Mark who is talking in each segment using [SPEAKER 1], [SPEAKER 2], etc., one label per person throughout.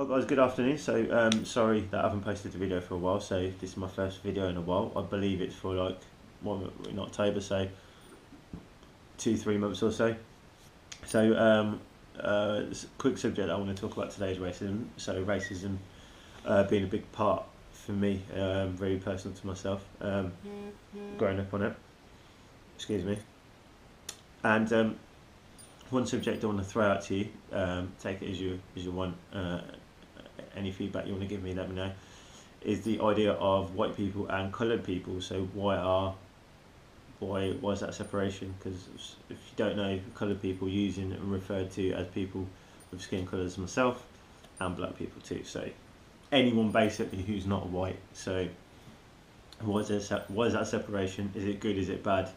[SPEAKER 1] Oh guys, good afternoon. So sorry that I haven't posted a video for a while. So this is my first video in a while. I believe it's for like in October, so 2-3 months or so. So quick subject I want to talk about today is racism. So racism being a big part for me, very personal to myself, growing up on it. Excuse me. And one subject I want to throw out to you. Take it as you want. Any feedback you want to give me, let me know. Is the idea of white people and coloured people. So why is that separation? Because if you don't know, coloured people using and referred to as people with skin colours, myself, and black people too. So anyone basically who's not white. So why is that separation? Is it good? Is it bad?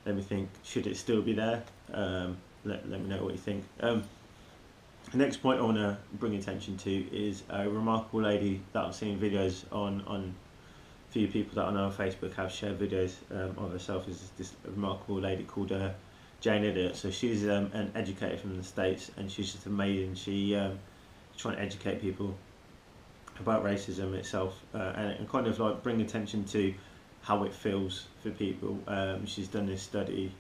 [SPEAKER 1] Let me think. Should it still be there? Let me know what you think. The next point I want to bring attention to is a remarkable lady that I've seen videos on. A few people that I know on Facebook have shared videos of herself. Is this remarkable lady called Jane Elliott. So she's an educator from the States, and she's just amazing. She trying to educate people about racism itself and kind of like bring attention to how it feels for people. She's done this study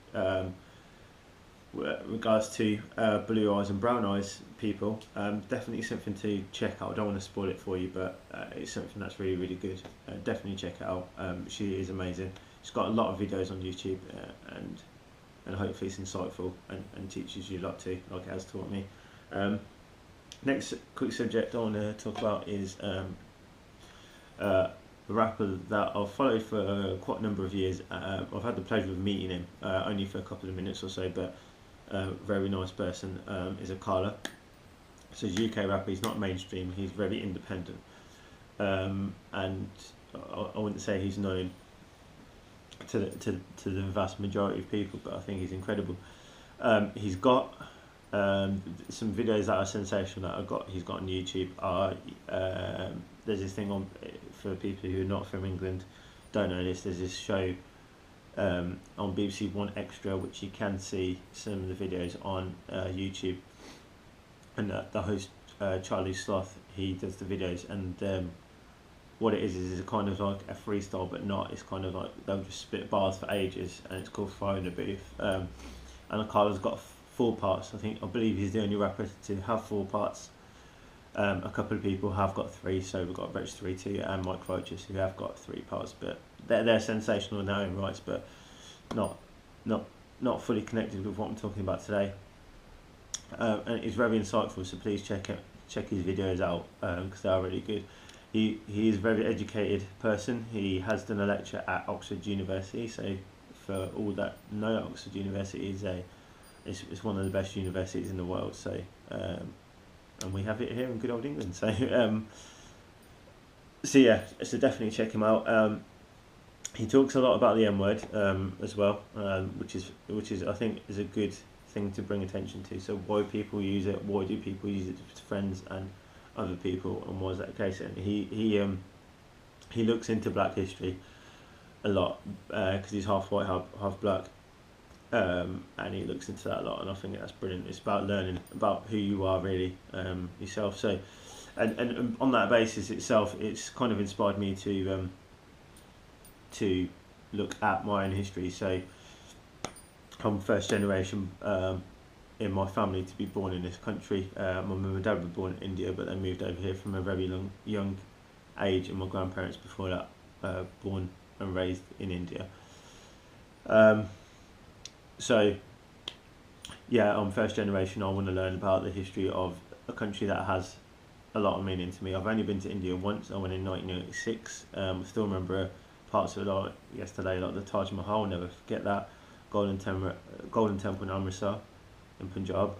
[SPEAKER 1] regards to blue eyes and brown eyes people. Definitely something to check out. I don't want to spoil it for you, but it's something that's really good. Definitely check it out. She is amazing. She's got a lot of videos on YouTube, and hopefully it's insightful and teaches you a lot too, like it has taught me. Next quick subject I want to talk about is a rapper that I've followed for quite a number of years. I've had the pleasure of meeting him only for a couple of minutes or so, but very nice person. Is a Carla. So he's a UK rapper. He's not mainstream. He's very independent, and I wouldn't say he's known to the vast majority of people, but I think he's incredible. He's got some videos that are sensational that he's got on YouTube. There's this thing on, for people who are not from England, don't know this. There's this show on BBC One Extra, which you can see some of the videos on YouTube, and the host Charlie Sloth, he does the videos, and what it is a kind of like a freestyle, but not. It's kind of like they'll just spit bars for ages, and it's called Fire in the Booth. And Carla's got 4 parts. I believe he's the only rapper to have 4 parts. A couple of people have got 3, so we've got Rich 32 and Mike Righteous who have got 3 parts, but they're sensational in their own rights, but not fully connected with what I'm talking about today. And it's very insightful, so please check his videos out because they are really good. He is a very educated person. He has done a lecture at Oxford University, so for all that know, Oxford University is one of the best universities in the world. So and we have it here in good old England. So yeah, so definitely check him out. He talks a lot about the M word as well, which is I think is a good thing to bring attention to. So why people use it? Why do people use it to friends and other people? And why is that the case? And he looks into Black history a lot because he's half white, half black. And he looks into that a lot, and I think that's brilliant. It's about learning about who you are really, yourself. So, and on that basis itself, it's kind of inspired me to look at my own history. So, I'm first generation in my family to be born in this country. My mum and dad were born in India, but they moved over here from a very young age, and my grandparents before that born and raised in India. So, yeah, I'm first generation. I want to learn about the history of a country that has a lot of meaning to me. I've only been to India once. I went in 1986. I still remember parts of it like yesterday, like the Taj Mahal. I'll never forget that. Golden Temple in Amritsar in Punjab,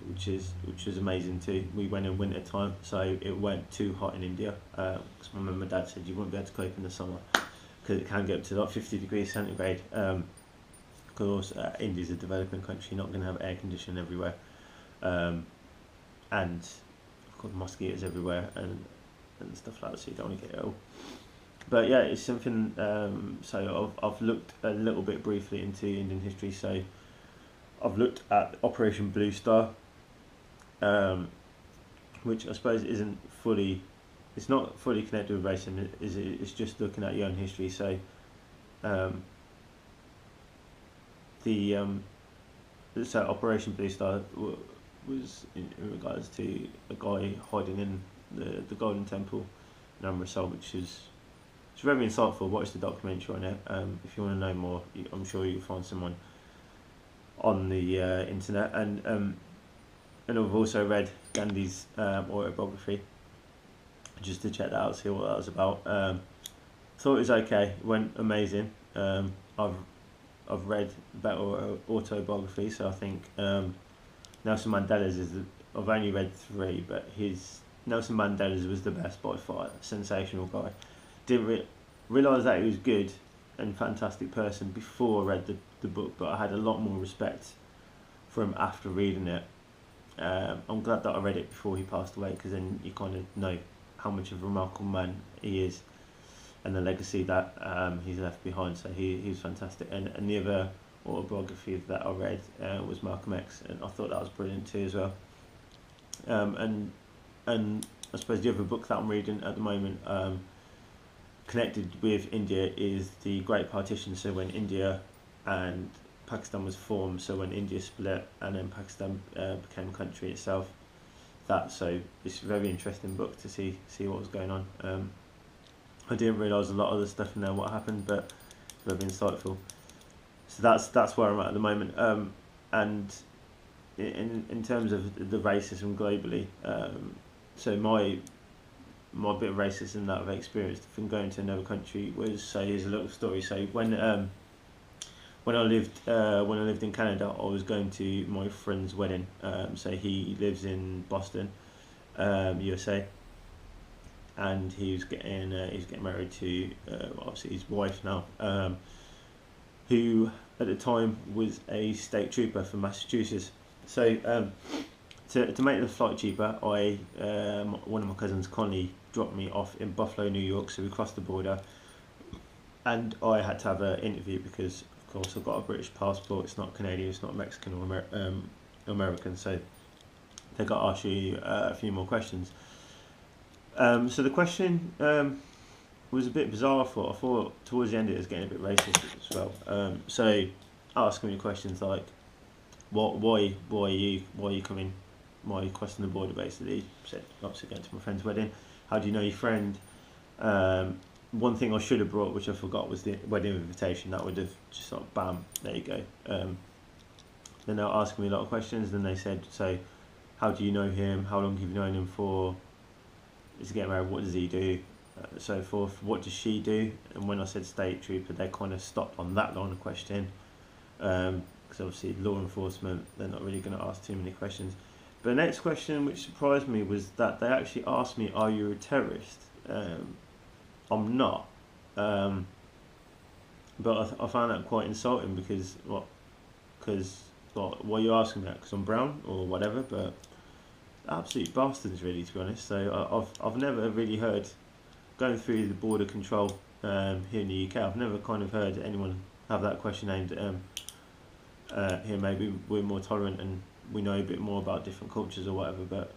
[SPEAKER 1] which was amazing too. We went in winter time, so it weren't too hot in India. Because my mum and dad said you wouldn't be able to cope in the summer because it can get up to like 50 degrees centigrade. Of course, India's a developing country, you're not going to have air conditioning everywhere, and of course mosquitoes everywhere and stuff like that, so you don't want to get ill. But yeah, it's something. So I've looked a little bit briefly into Indian history. So I've looked at Operation Blue Star, which I suppose isn't fully, it's not fully connected with racism. It's just looking at your own history. So um, the so Operation Blue Star was in regards to a guy hiding in the Golden Temple in Amritsar, which is it's very insightful. Watch the documentary on it. If you want to know more, I'm sure you'll find someone on the internet. And I've also read Gandhi's autobiography just to check that out, see what that was about. Thought it was okay. It went amazing. I've read better autobiography, so I think Nelson Mandela's I've only read 3, but Nelson Mandela's was the best by far. Sensational guy. Didn't realise that he was good and fantastic person before I read the book, but I had a lot more respect for him after reading it. I'm glad that I read it before he passed away, because then you kind of know how much of a remarkable man he is and the legacy that he's left behind. So he was fantastic. And the other autobiography that I read was Malcolm X, and I thought that was brilliant too as well. And I suppose the other book that I'm reading at the moment, connected with India, is The Great Partition. So when India and Pakistan was formed, so when India split and then Pakistan became a country itself. So it's a very interesting book to see what was going on. I didn't realise a lot of the stuff in there what happened, but it's very insightful. So that's where I'm at the moment. And in terms of the racism globally, so my bit of racism that I've experienced from going to another country was, so here's a little story. So when I lived in Canada, I was going to my friend's wedding. So he lives in Boston, USA, and he's getting married to obviously his wife now, who at the time was a state trooper from Massachusetts. So to make the flight cheaper, one of my cousins, Connie, dropped me off in Buffalo, New York. So we crossed the border, and I had to have an interview because, of course, I've got a British passport. It's not Canadian, it's not Mexican or American. So they got to ask you a few more questions. So the question was a bit bizarre. I thought towards the end it was getting a bit racist as well. So asking me questions like, why are you coming? Why are you crossing the border? Basically, said obviously going to my friend's wedding. How do you know your friend? One thing I should have brought, which I forgot, was the wedding invitation. That would have just sort of bam, there you go. Then they were asking me a lot of questions. Then they said, so how do you know him? How long have you known him for? Is he getting married? What does he do? So forth. What does she do? And when I said state trooper, they kind of stopped on that line of question. Because obviously law enforcement, they're not really going to ask too many questions. But the next question, which surprised me, was that they actually asked me, are you a terrorist? I'm not. But I found that quite insulting because why are you asking me that? Because I'm brown or whatever? But absolute bastards, really, to be honest. So I've never really heard, going through the border control here in the UK, I've never kind of heard anyone have that question aimed at here. Maybe we're more tolerant and we know a bit more about different cultures or whatever, but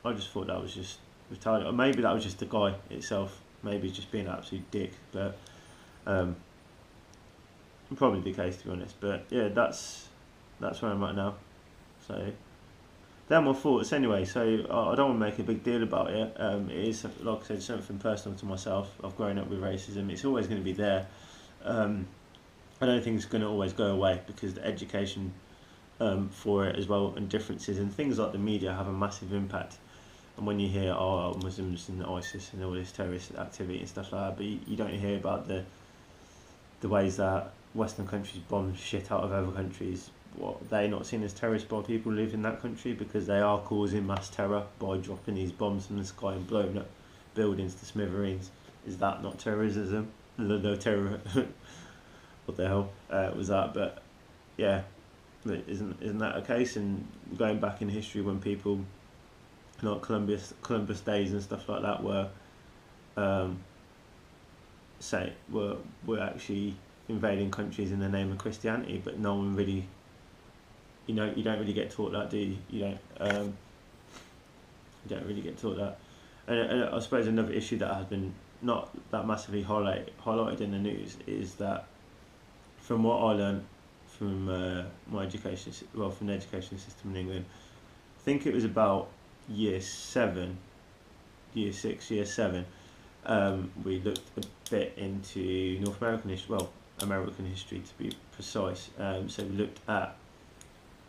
[SPEAKER 1] I just thought that was just retarded. Or maybe that was just the guy itself, maybe just being an absolute dick, but probably the case, to be honest. But yeah, that's where I'm at now. So they're my thoughts anyway, so I don't want to make a big deal about it. It is, like I said, something personal to myself. I've grown up with racism, it's always going to be there. I don't think it's going to always go away, because the education for it as well, and differences and things like the media have a massive impact. And when you hear Muslims and ISIS and all this terrorist activity and stuff like that, but you don't hear about the ways that Western countries bomb shit out of other countries. What, they're not seen as terrorists by people who live in that country, because they are causing mass terror by dropping these bombs from the sky and blowing up buildings to smithereens. Is that not terrorism? No terror. What the hell was that? But yeah, isn't that a case? And going back in history, when people like Columbus days and stuff like that were were actually invading countries in the name of Christianity, but no one really, you don't really get taught that, do you? You don't. You don't really get taught that. And I suppose another issue that has been not that massively highlighted in the news is that, from what I learned from my education, from the education system in England, I think it was about year 7, year 6, year 7. We looked a bit into North American history, American history to be precise. So we looked at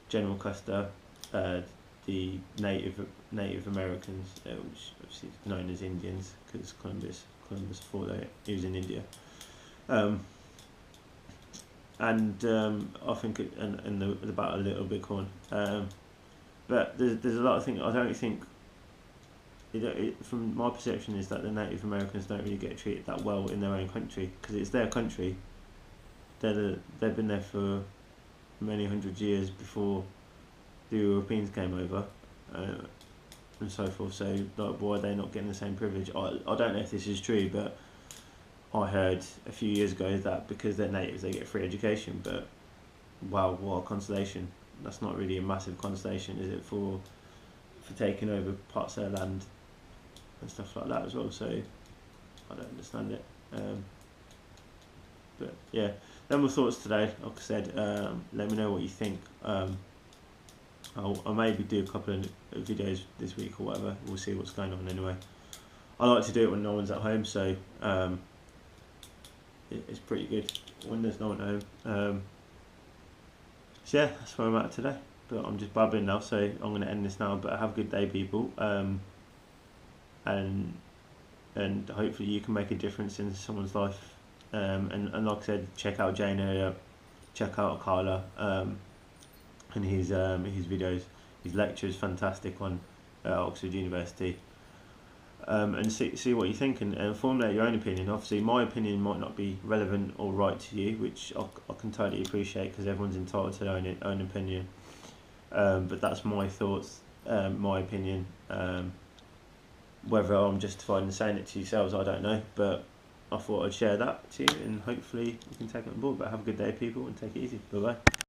[SPEAKER 1] General Custer, the Native Americans, which obviously is known as Indians because Columbus thought that he was in India. I think the Battle of Little Bighorn. But there's a lot of things I don't think. From my perception, is that the Native Americans don't really get treated that well in their own country because it's their country. They've been there for many hundred years before the Europeans came over, and so forth. So, like, why are they not getting the same privilege? I don't know if this is true, but I heard a few years ago that because they're natives, they get free education. But wow, what a consolation! That's not really a massive consolation, is it, for taking over parts of their land and stuff like that as well? So I don't understand it. But yeah, then my thoughts today. Like I said, let me know what you think. I'll maybe do a couple of videos this week or whatever. We'll see what's going on anyway. I like to do it when no one's at home, so it's pretty good when there's no one at home. So yeah, that's where I'm at today. But I'm just babbling now, so I'm going to end this now. But have a good day, people. And hopefully you can make a difference in someone's life. And like I said, check out Jane earlier, check out Carla, and his videos. His lecture is fantastic on Oxford University. And see what you think, and formulate your own opinion. Obviously my opinion might not be relevant or right to you, which I can totally appreciate, because everyone's entitled to their own opinion. But that's my thoughts, my opinion. Whether I'm justified in saying it to yourselves, I don't know, but I thought I'd share that to you, and hopefully you can take it on board. But have a good day, people, and take it easy. Bye bye.